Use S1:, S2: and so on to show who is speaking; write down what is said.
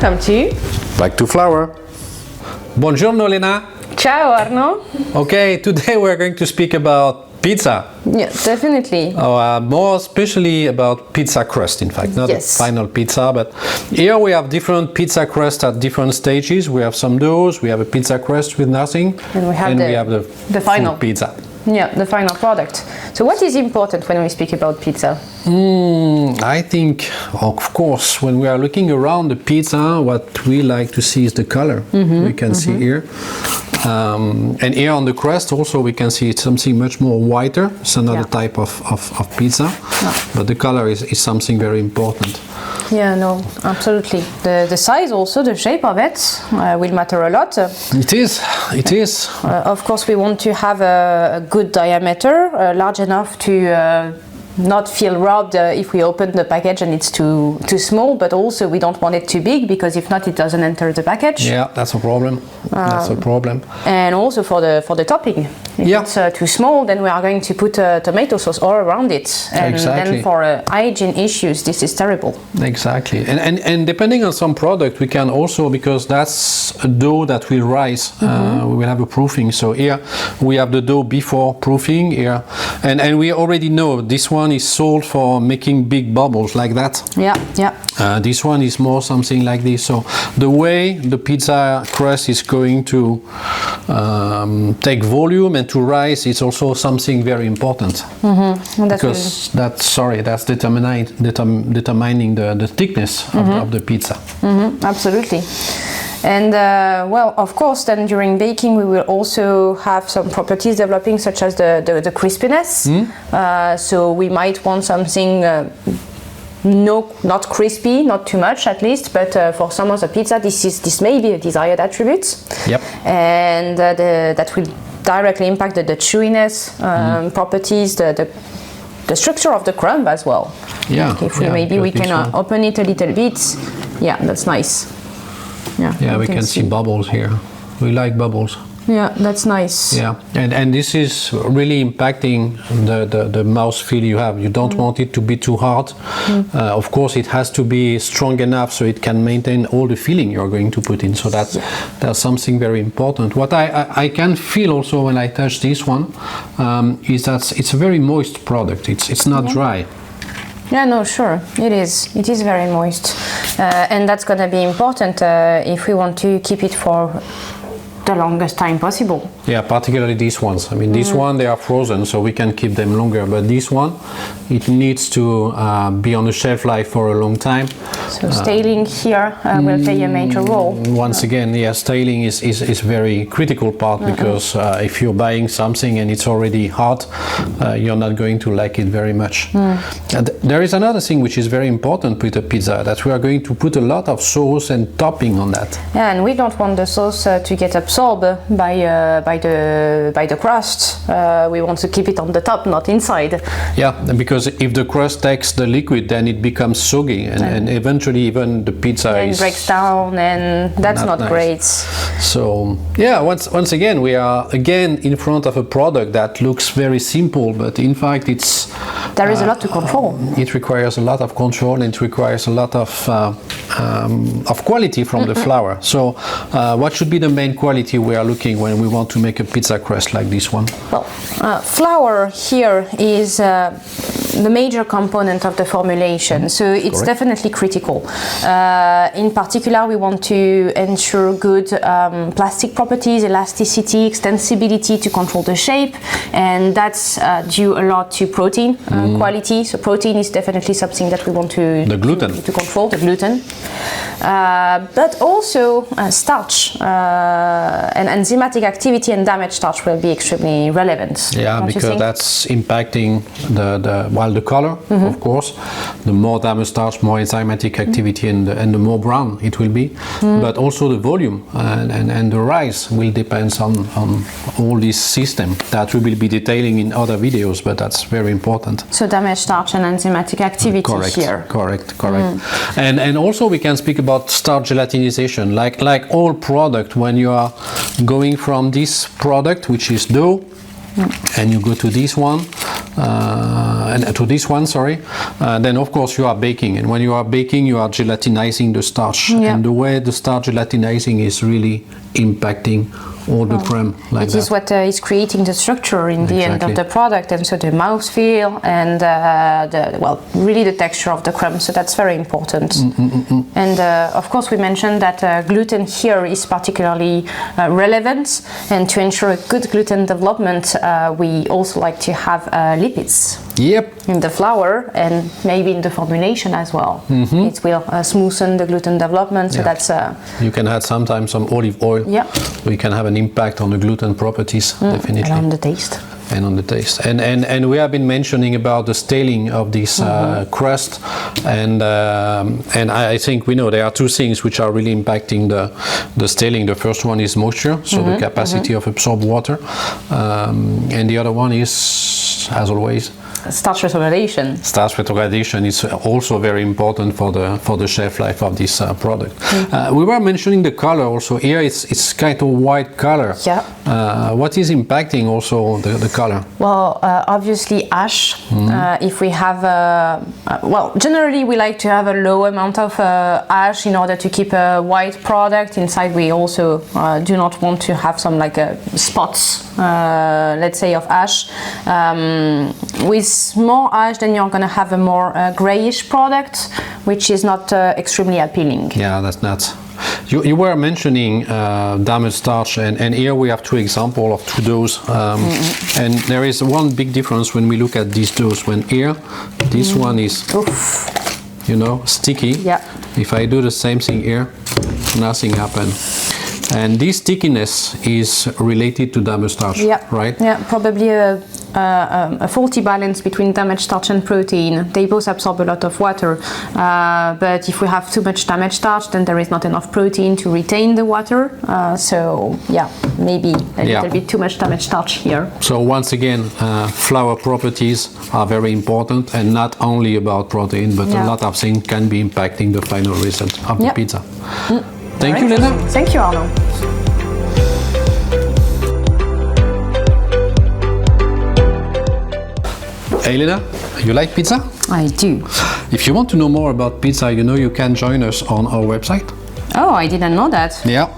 S1: Welcome to
S2: Back to Flour. Buongiorno, Lena.
S1: Ciao Arno.
S2: Okay, today we're going to speak about pizza.
S1: Yeah, definitely.
S2: More especially about pizza crust, in fact, not the final pizza, but here we have different pizza crust at different stages. We have some doughs, we have a pizza crust with nothing,
S1: and we have the final
S2: pizza.
S1: Yeah, the final product. So what is important when we speak about pizza?
S2: I think, of course, when we are looking around the pizza, what we like to see is the color. We can see here. And here on the crust also we can see it's something much more whiter. It's another type of pizza, but the color is something very important.
S1: Yeah, no, absolutely. The size also, the shape of it will matter a lot.
S2: It is.
S1: Of course, we want to have a good diameter, large enough to not feel robbed if we open the package and it's too small, but also we don't want it too big because if not it doesn't enter the package.
S2: Yeah, that's a problem. That's a problem.
S1: And also for the topping. If it's too small, then we are going to put tomato sauce all around it. And then for hygiene issues, this is terrible.
S2: Exactly. And depending on some product, we can also, because that's a dough that will rise, we will have a proofing. So here we have the dough before proofing here. And we already know this one is sold for making big bubbles like that. This one is more something like this. So the way the pizza crust is going to take volume and to rise is also something very important. Because that's determining the thickness of the pizza.
S1: Absolutely. And well, of course, then during baking we will also have some properties developing, such as the crispiness. So we might want something not crispy, not too much at least, but for some of the pizza this may be a desired attribute. And that will directly impact the chewiness properties, the structure of the crumb as well. Maybe we can open it a little bit. Yeah, that's nice.
S2: Yeah, we can see bubbles here. We like bubbles.
S1: Yeah, that's nice.
S2: Yeah, and this is really impacting the mouthfeel you have. You don't want it to be too hard. Of course, it has to be strong enough so it can maintain all the filling you're going to put in. So that's something very important. What I can feel also when I touch this one is that it's a very moist product. It's not dry.
S1: Yeah, no, sure, it is. It is very moist, and that's gonna be important if we want to keep it for the longest time possible.
S2: Yeah, particularly these ones. I mean, this one, they are frozen, so we can keep them longer. But this one, it needs to be on the shelf life for a long time.
S1: So staling here will play a major role.
S2: Once again, staling is very critical part because if you're buying something and it's already hot, you're not going to like it very much. And there is another thing which is very important with a pizza, that we are going to put a lot of sauce and topping on that.
S1: Yeah, and we don't want the sauce to get absorbed by the crust. We want to keep it on the top, not inside. Yeah,
S2: because if the crust takes the liquid, then it becomes soggy, and eventually even the pizza
S1: breaks down, and that's not great.
S2: So yeah, once again we are in front of a product that looks very simple, but in fact
S1: there is a lot to control.
S2: It requires a lot of control, and it requires a lot of quality from the flour. So what should be the main quality we are looking when we want to make a pizza crust like this one?
S1: Well, flour here is the major component of the formulation, so it's definitely critical. In particular, we want to ensure good plastic properties, elasticity, extensibility to control the shape, and that's due a lot to protein quality. So protein is definitely something that we want to control, the gluten. But also starch and enzymatic activity and damaged starch will be extremely relevant.
S2: Yeah, because that's impacting the color, of course. The more damaged starch, more enzymatic activity, and the more brown it will be. But also the volume and the rise will depend on all this system that we will be detailing in other videos, but that's very important.
S1: So damaged starch and enzymatic activity here.
S2: Correct. And also we can speak about starch gelatinization. Like all product, when you are going from this product, which is dough, and you go to this one, and to this one, sorry, then of course you are baking, and when you are baking you are gelatinizing the starch, and the way the starch gelatinizing is really impacting all the creme like
S1: it
S2: that.
S1: is what is creating the structure in the end of the product, and so the mouthfeel and really the texture of the creme, so that's very important. And of course we mentioned that gluten here is particularly relevant, and to ensure a good gluten development we also like to have lipids in the flour and maybe in the formulation as well. It will smoothen the gluten development, so that's
S2: you can add sometimes some olive oil. We can have an impact on the gluten properties, definitely.
S1: And on the taste.
S2: And on the taste. And we have been mentioning about the staling of this crust, and I think we know there are two things which are really impacting the staling. The first one is moisture, so the capacity of absorb water, and the other one is, as always,
S1: starch retrogradation.
S2: Starch retrogradation is also very important for the shelf life of this product. We were mentioning the color also. Here it's kind of white color. What is impacting also the color?
S1: Well, obviously ash. If we have generally we like to have a low amount of ash in order to keep a white product. Inside we also do not want to have some spots, let's say, of ash. With more ash, then you're going to have a more grayish product, which is not extremely appealing.
S2: Yeah, that's not. You were mentioning damaged starch, and here we have two examples of two doughs, and there is one big difference when we look at these doughs. When here, this one is, you know, sticky. If I do the same thing here, nothing happens. And this stickiness is related to damaged starch, right? Yeah,
S1: probably a faulty balance between damaged starch and protein. They both absorb a lot of water, but if we have too much damaged starch, then there is not enough protein to retain the water. So yeah, maybe a little bit too much damaged starch here.
S2: So once again, flour properties are very important, and not only about protein, but a lot of things can be impacting the final result of the pizza. Thank you, Lena.
S1: Thank you, Arno.
S2: Hey, Lena, you like pizza?
S1: I do.
S2: If you want to know more about pizza, you know you can join us on our website.
S1: Oh, I didn't know that.
S2: Yeah.